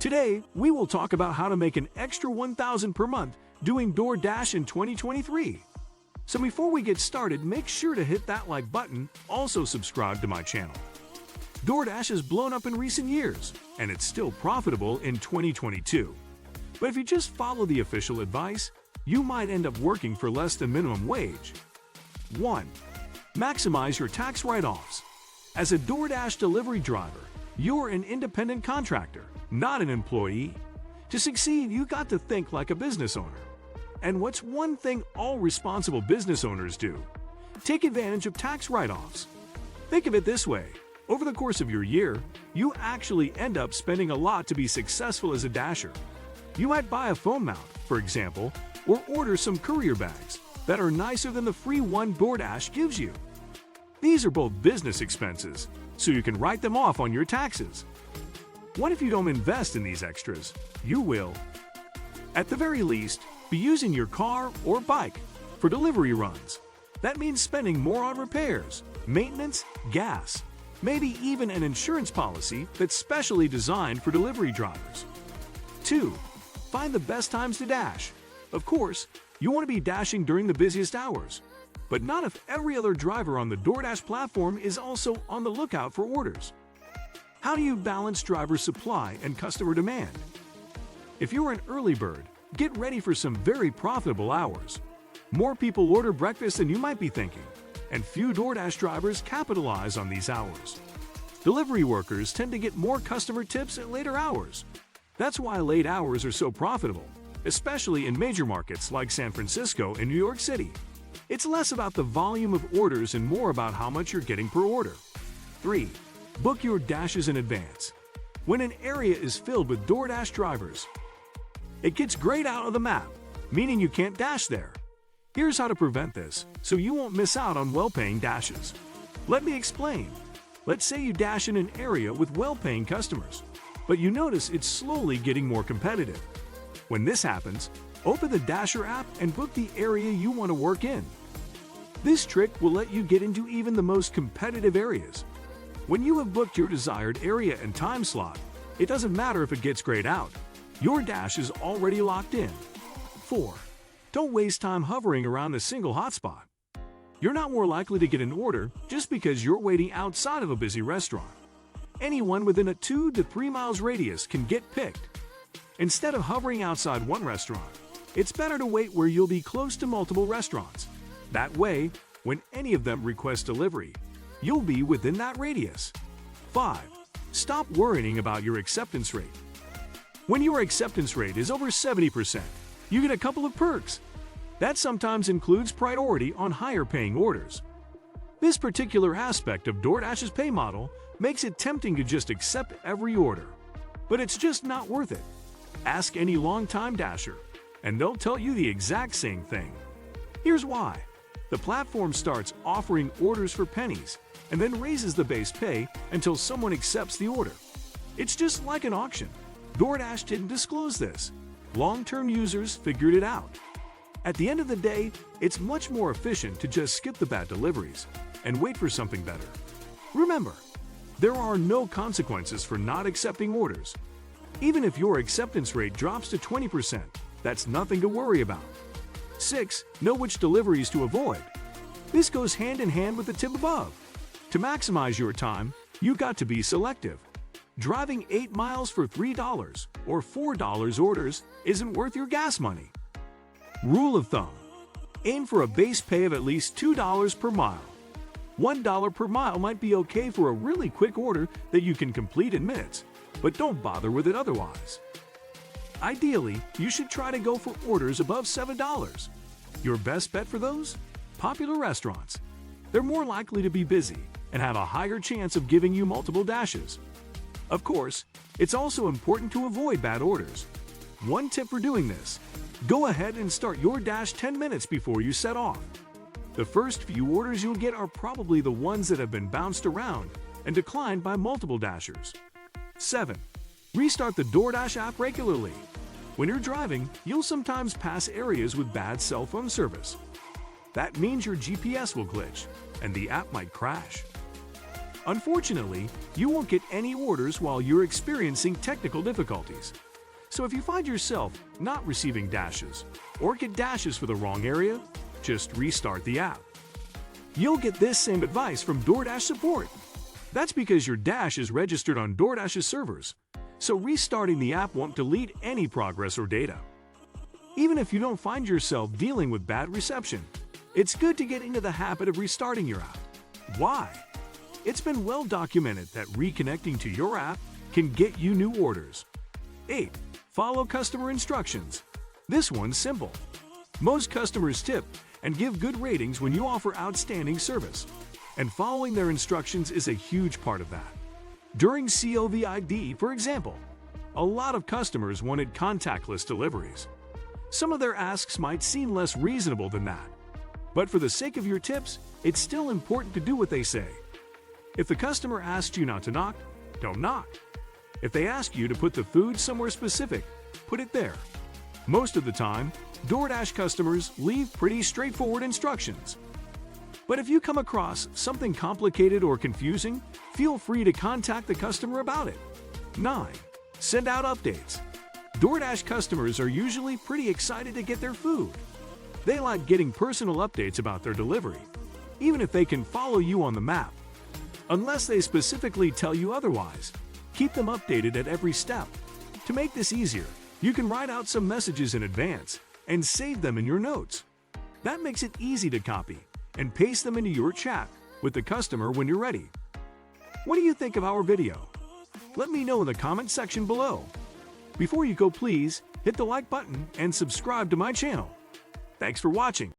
Today, we will talk about how to make an extra $1,000 per month doing DoorDash in 2023. So before we get started, make sure to hit that like button, also subscribe to my channel. DoorDash has blown up in recent years, and it's still profitable in 2022. But if you just follow the official advice, you might end up working for less than minimum wage. 1. Maximize your tax write-offs. As a DoorDash delivery driver, you're an independent contractor, not an employee. To succeed, you got to think like a business owner. And what's one thing all responsible business owners do? Take advantage of tax write-offs. Think of it this way. Over the course of your year, you actually end up spending a lot to be successful as a dasher. You might buy a phone mount, for example, or order some courier bags that are nicer than the free one DoorDash gives you. These are both business expenses, so you can write them off on your taxes. What if you don't invest in these extras? You will. At the very least, be using your car or bike for delivery runs. That means spending more on repairs, maintenance, gas, maybe even an insurance policy that's specially designed for delivery drivers. 2. Find the best times to dash. Of course, you want to be dashing during the busiest hours, but not if every other driver on the DoorDash platform is also on the lookout for orders. How do you balance driver supply and customer demand? If you're an early bird, get ready for some very profitable hours. More people order breakfast than you might be thinking, and few DoorDash drivers capitalize on these hours. Delivery workers tend to get more customer tips at later hours. That's why late hours are so profitable, especially in major markets like San Francisco and New York City. It's less about the volume of orders and more about how much you're getting per order. 3. Book your dashes in advance. When an area is filled with DoorDash drivers, it gets grayed out of the map, meaning you can't dash there. Here's how to prevent this, so you won't miss out on well-paying dashes. Let me explain. Let's say you dash in an area with well-paying customers, but you notice it's slowly getting more competitive. When this happens, open the Dasher app and book the area you want to work in. This trick will let you get into even the most competitive areas. When you have booked your desired area and time slot, it doesn't matter if it gets grayed out. Your dash is already locked in. 4. Don't waste time hovering around a single hotspot. You're not more likely to get an order just because you're waiting outside of a busy restaurant. Anyone within a 2 to 3 miles radius can get picked. Instead of hovering outside one restaurant, it's better to wait where you'll be close to multiple restaurants. That way, when any of them request delivery, you'll be within that radius. 5. Stop worrying about your acceptance rate. When your acceptance rate is over 70%, you get a couple of perks. That sometimes includes priority on higher-paying orders. This particular aspect of DoorDash's pay model makes it tempting to just accept every order. But it's just not worth it. Ask any long-time dasher, and they'll tell you the exact same thing. Here's why. The platform starts offering orders for pennies and then raises the base pay until someone accepts the order. It's just like an auction. DoorDash didn't disclose this. Long-term users figured it out. At the end of the day, it's much more efficient to just skip the bad deliveries and wait for something better. Remember, there are no consequences for not accepting orders. Even if your acceptance rate drops to 20%, that's nothing to worry about. 6. Know which deliveries to avoid. This goes hand in hand with the tip above. To maximize your time, you got to be selective. Driving 8 miles for $3 or $4 orders isn't worth your gas money. Rule of thumb. Aim for a base pay of at least $2 per mile. $1 per mile might be okay for a really quick order that you can complete in minutes, but don't bother with it otherwise. Ideally, you should try to go for orders above $7. Your best bet for those? Popular restaurants. They're more likely to be busy and have a higher chance of giving you multiple dashes. Of course, it's also important to avoid bad orders. One tip for doing this: go ahead and start your dash 10 minutes before you set off. The first few orders you'll get are probably the ones that have been bounced around and declined by multiple dashers. 7. Restart the DoorDash app regularly. When you're driving, you'll sometimes pass areas with bad cell phone service. That means your GPS will glitch and the app might crash. Unfortunately, you won't get any orders while you're experiencing technical difficulties. So if you find yourself not receiving dashes or get dashes for the wrong area, just restart the app. You'll get this same advice from DoorDash support. That's because your Dash is registered on DoorDash's servers, so restarting the app won't delete any progress or data. Even if you don't find yourself dealing with bad reception, it's good to get into the habit of restarting your app. Why? It's been well documented that reconnecting to your app can get you new orders. 8. Follow customer instructions. This one's simple. Most customers tip and give good ratings when you offer outstanding service, and following their instructions is a huge part of that. During COVID, for example, a lot of customers wanted contactless deliveries. Some of their asks might seem less reasonable than that, but for the sake of your tips, it's still important to do what they say. If the customer asks you not to knock, don't knock. If they ask you to put the food somewhere specific, put it there. Most of the time, DoorDash customers leave pretty straightforward instructions. But if you come across something complicated or confusing, feel free to contact the customer about it. 9. Send out updates. DoorDash customers are usually pretty excited to get their food. They like getting personal updates about their delivery, even if they can follow you on the map. Unless they specifically tell you otherwise, keep them updated at every step. To make this easier, you can write out some messages in advance and save them in your notes. That makes it easy to copy and paste them into your chat with the customer when you're ready. What do you think of our video? Let me know in the comment section below. Before you go, please hit the like button and subscribe to my channel. Thanks for watching.